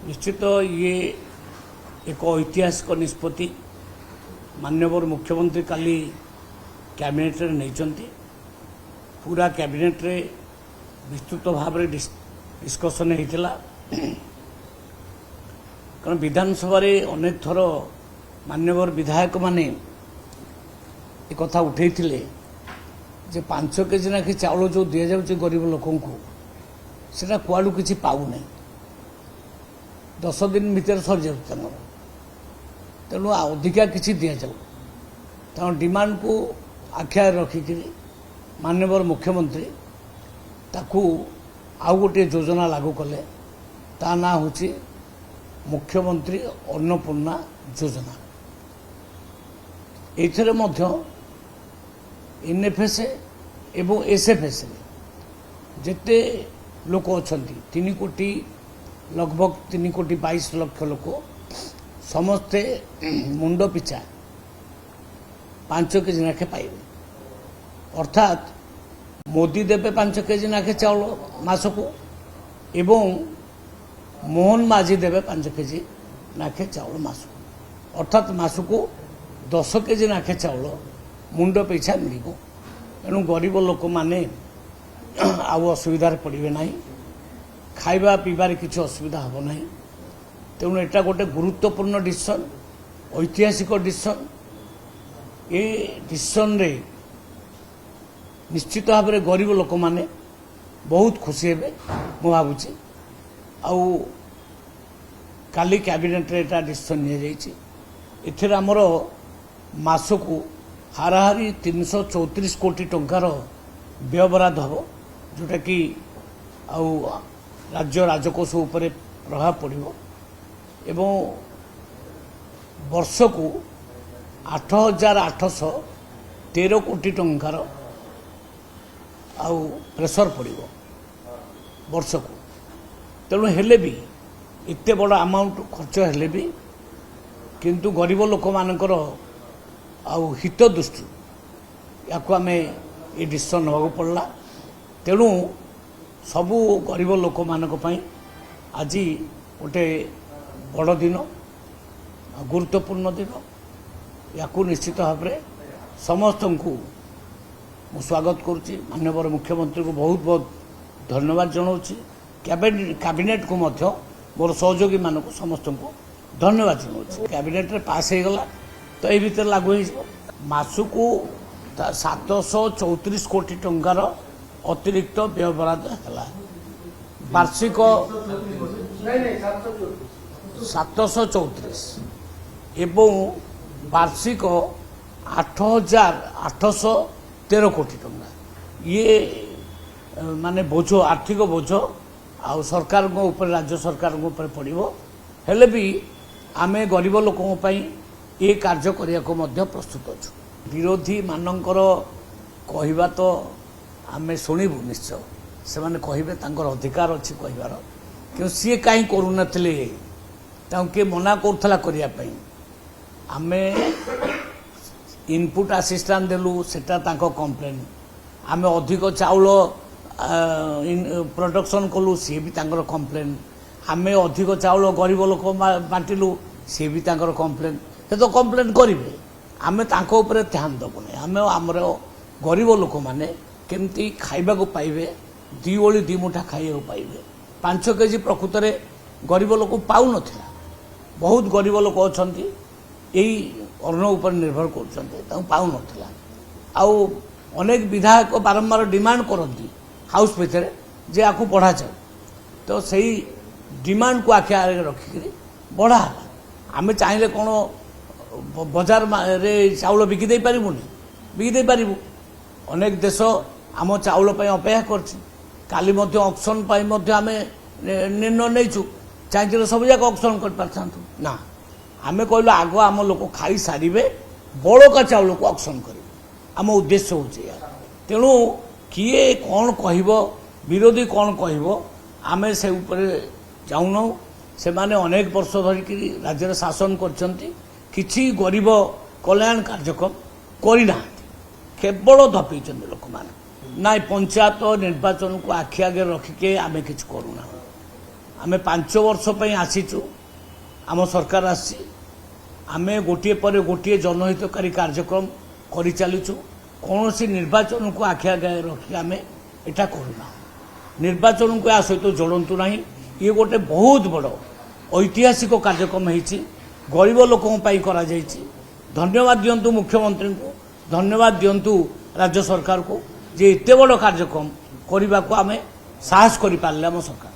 निश्चित ये एक ऐतिहासिक निष्पत्ति माननीय मुख्यमंत्री काली कैबिनेट रे नहीं पूरा कैबिनेट रे विस्तृत भाव में डिस्कशन होता कारण विधानसभा रे अनेक थर माननीय विधायक माने एक कथा उठे जे 5 केजी नाखी चाउल जो दि जाऊँ गरीब लोक से कुआड़ू किसी पाऊना 10 दिन भितर सर जाऊँ तेणु अधिका किसी दि जाऊ तेणु डिमांड को आख्या रखिक माननीय मुख्यमंत्री ताकू आउ गोटे योजना लागू कले ता ना हूँ मुख्यमंत्री अन्नपूर्णा योजना एथरे मध्य एनएफएस एवं एसएफएस जिते लोक अच्छा 3 कोटी लगभग 3 कोटी 22 लाख लोक समस्ते मुंड पिछा 5 केजी नाखे पाइबे अर्थात मोदी देवे 5 केजी नाखे चाउल मासको एवं मोहन माझी देवे 5 केजी नाखे चाउल मासको अर्थात मासको 10 केजी नाखे चाउल मुंड पिछा मिल तेणु गरीब लोक माने आउ असुविधार पड़े ना खाइबा पीबार किसी असुविधा हम ना तेणु एटा गोटे गुरुत्वपूर्ण डिसीजन ऐतिहासिक डिसीजन ये डिसीजन रे निश्चित भाव में गरीब लोक माने बहुत खुशी हे मु भावुची आउ काली कैबिनेट रे एटा डिसीजन नि जाइछि एथिर हमर मासको हाराहारी 334 कोटी टंकार व्ययबराद हम जोटा कि आउ राज्य राजकोष उपरे प्रभाव पड़ो एवं वर्ष को 8,813 कोटी टंकार आउ प्रेसर पड़ो वर्ष को तेणु हेले भी इतने बड़ अमाउंट खर्च हेले भी किंतु गरीब लोक मानकर आउ हित दृष्टि या आम ये डिसीजन नवा पड़ला तेणु सबू गरीब लोक मानक पई आज गोटे बड़ दिन गुरुत्वपूर्ण दिन या निश्चित भाव में समस्त को मु स्वागत करुच्ची माननीय मुख्यमंत्री को बहुत बहुत धन्यवाद जनाऊँ कैबिनेट को मध्य मोर सहयोगी मानक समस्त को धन्यवाद जनाऊँ कैबिनेट रे पास हो गला तो ये भीतर लागू हो मासको 734 कोटी टंकार अतिरिक्त व्ययबराद है वार्षिक 734 एवं वार्षिक 8,813 कोटी टंका ये माने बोझ आर्थिक बोझ आ सरकार राज्य सरकार पड़ो हेले भी आमे गरीब लोकों ये कार्य करने को मध्य प्रस्तुत अच्छु विरोधी मानकर कहवा तो आम शुणु निश्चय से मैंने कहे अधिकार अच्छी कहबार कि सी कहीं करूँ किए मना करने आम इनपुट असिस्टेंट देलु सेटा कंप्लेन आम अधिक चाउल प्रोडक्शन कलु सी भी कंप्लेन आम अधिक चाउल गरीब लोक बांटिलु सी भी कंप्लेन से तो कंप्लेन करेंगे आम ध्यान दबुनि आम आमर गरीब लोक मैंने केमती खाइबा को पाइबे 2 ओली 2 मुठा खाइबा पाइबे 5 केजी प्रकृत में गरीब लोक पाऊ नथिला बहुत गरीब लोक अच्छा यही अन्न उपर निर्भर कर पाऊ नथिला आउ अनेक विधायक बारंबार डिमांड करती हाउस भितर जे आकु बढ़ा जाए तो सही डिमांड को आखि आगे रखिक बढ़ा आम चाहिए कौन बजार रे चाउल बिकी दे पारिबुनी बिकी दे पारिबु अनेक देश आम चाउल पे अपेक्षा करछि काली मध्य ऑक्शन पाई मध्य आमे निर्णय नैछु चाहिए सब जाक ऑक्शन कर पारथांतु ना आमे कहलो आगो आम लोक खाई सारिबे बड़का चाउल को ऑक्शन करिबे आम उद्देश्य होछि तेणु किए कौन कहबो विरोधी कौन कहबो आमे से ऊपर जाउनो से माने अनेक वर्ष धरिक राज्य शासन करछंती किछि गरीब कल्याण कार्यक्रम करना केवल धपी लोक मैंने ना पंचायत निर्वाचन को आखि आगे रखिके आम कि करूना आमे 5 वर्ष पई आसीचु आम सरकार आसी आमे गोटे पर गोटे जनहितकारी कार्यक्रम करि चलीचु कौन सी निर्वाचन को आखि आगे रखी आम एटा करूना निर्वाचन को या सहित जोड़तु ना ये गोटे बहुत बड़ ऐतिहासिक कार्यक्रम होती गरीब लोकों करा जायछि। धन्यवाद दियंतु मुख्यमंत्री को धन्यवाद दियंतु राज्य सरकार को जे एते बड़ कार्यक्रम करने को आम साहस कर पारे आम सरकार।